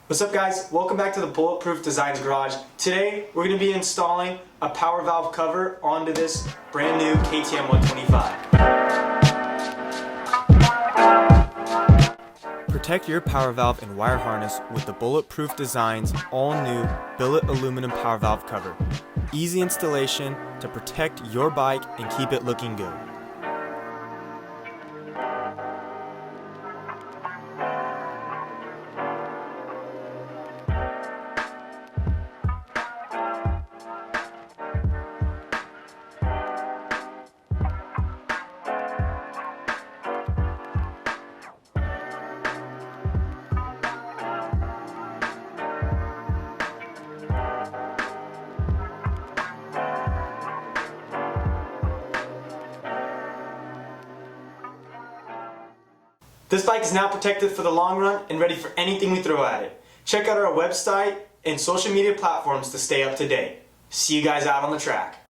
What's up guys? Welcome back to the Bulletproof Designs Garage. Today we're going to be installing a power valve cover onto this brand new KTM 125. Protect your power valve and wire harness with the Bulletproof Designs all-new billet aluminum power valve cover. Easy installation to protect your bike and keep it looking good. This bike is now protected for the long run and ready for anything we throw at it. Check out our website and social media platforms to stay up to date. See you guys out on the track.